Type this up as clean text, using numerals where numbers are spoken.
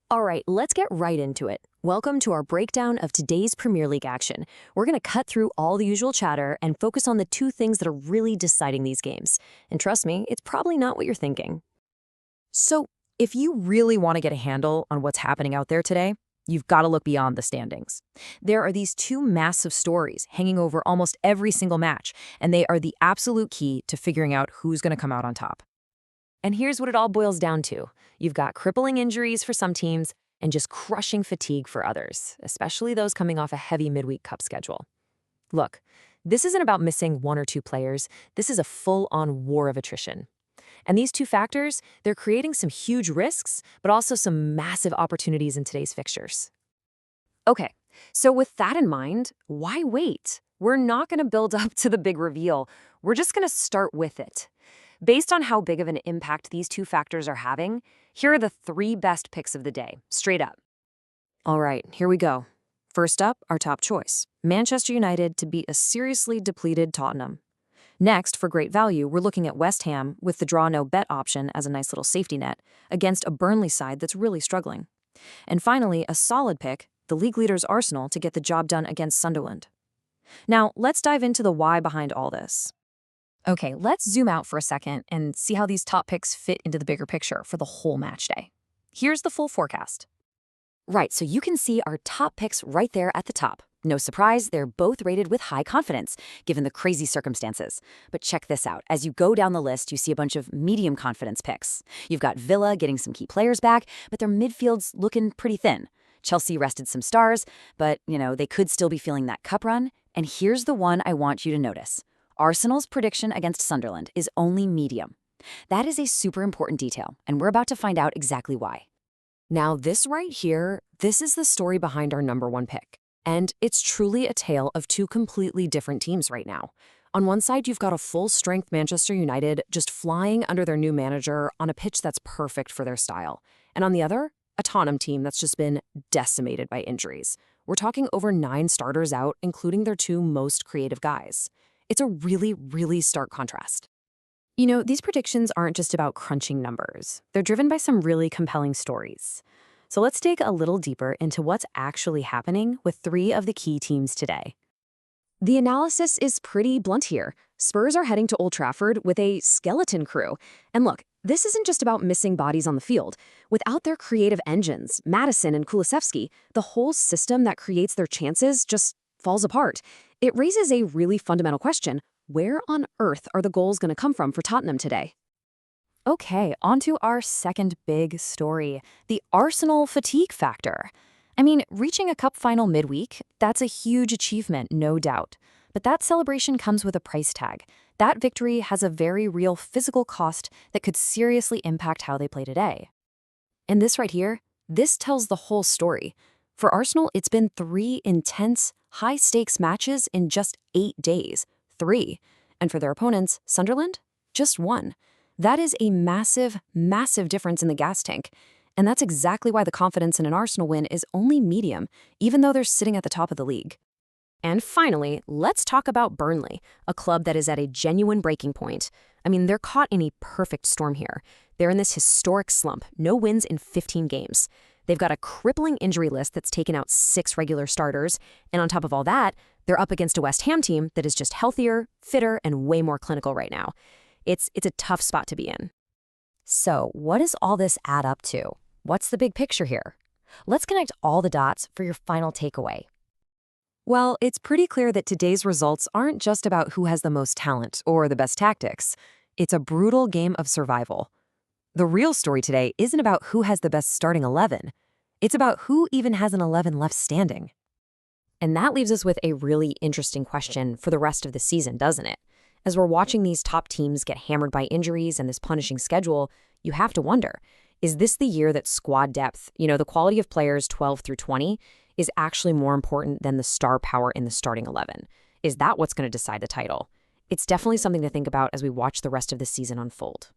All right, let's get right into it. Welcome to our breakdown of today's Premier League action. We're going to cut through all the usual chatter and focus on the two things that are really deciding these games. And trust me, it's probably not what you're thinking. So, if you really want to get a handle on what's happening out there today, you've got to look beyond the standings. There are these two massive stories hanging over almost every single match, and they are the absolute key to figuring out who's going to come out on top. And here's what it all boils down to. You've got crippling injuries for some teams and just crushing fatigue for others, especially those coming off a heavy midweek cup schedule. Look, this isn't about missing one or two players. This is a full-on war of attrition. And these two factors, they're creating some huge risks, but also some massive opportunities in today's fixtures. Okay, so with that in mind, why wait? We're not going to build up to the big reveal. We're just going to start with it. Based on how big of an impact these two factors are having, here are the three best picks of the day, straight up. All right, here we go. First up, our top choice, Manchester United to beat a seriously depleted Tottenham. Next, for great value, we're looking at West Ham with the draw no bet option as a nice little safety net against a Burnley side that's really struggling. And finally, a solid pick, the league leaders Arsenal to get the job done against Sunderland. Now, let's dive into the why behind all this. Okay, let's zoom out for a second and see how these top picks fit into the bigger picture for the whole match day. Here's the full forecast. Right, so you can see our top picks right there at the top. No surprise, they're both rated with high confidence, given the crazy circumstances. But check this out. As you go down the list, you see a bunch of medium confidence picks. You've got Villa getting some key players back, but their midfield's looking pretty thin. Chelsea rested some stars, but, they could still be feeling that cup run. And here's the one I want you to notice. Arsenal's prediction against Sunderland is only medium. That is a super important detail, and we're about to find out exactly why. Now, this right here, this is the story behind our number one pick. And it's truly a tale of two completely different teams right now. On one side, you've got a full-strength Manchester United just flying under their new manager on a pitch that's perfect for their style. And on the other, a Tottenham team that's just been decimated by injuries. We're talking over 9 starters out, including their 2 most creative guys. It's a really, really stark contrast. These predictions aren't just about crunching numbers. They're driven by some really compelling stories. So let's dig a little deeper into what's actually happening with 3 of the key teams today. The analysis is pretty blunt here. Spurs are heading to Old Trafford with a skeleton crew. And look, this isn't just about missing bodies on the field. Without their creative engines, Madison and Kulusevski, the whole system that creates their chances just falls apart. It raises a really fundamental question. Where on earth are the goals going to come from for Tottenham today? Okay, on to our second big story, the Arsenal fatigue factor. Reaching a cup final midweek, that's a huge achievement, no doubt. But that celebration comes with a price tag. That victory has a very real physical cost that could seriously impact how they play today. And this right here, this tells the whole story. For Arsenal, it's been 3 intense, high-stakes matches in just 8 days. 3. And for their opponents, Sunderland, just 1. That is a massive, massive difference in the gas tank. And that's exactly why the confidence in an Arsenal win is only medium, even though they're sitting at the top of the league. And finally, let's talk about Burnley, a club that is at a genuine breaking point. They're caught in a perfect storm here. They're in this historic slump, no wins in 15 games. They've got a crippling injury list that's taken out 6 regular starters, and on top of all that, they're up against a West Ham team that is just healthier, fitter, and way more clinical right now. It's a tough spot to be in. So, what does all this add up to? What's the big picture here? Let's connect all the dots for your final takeaway. Well, it's pretty clear that today's results aren't just about who has the most talent or the best tactics. It's a brutal game of survival. The real story today isn't about who has the best starting 11. It's about who even has an 11 left standing. And that leaves us with a really interesting question for the rest of the season, doesn't it? As we're watching these top teams get hammered by injuries and this punishing schedule, you have to wonder, is this the year that squad depth, the quality of players 12 through 20, is actually more important than the star power in the starting 11? Is that what's going to decide the title? It's definitely something to think about as we watch the rest of the season unfold.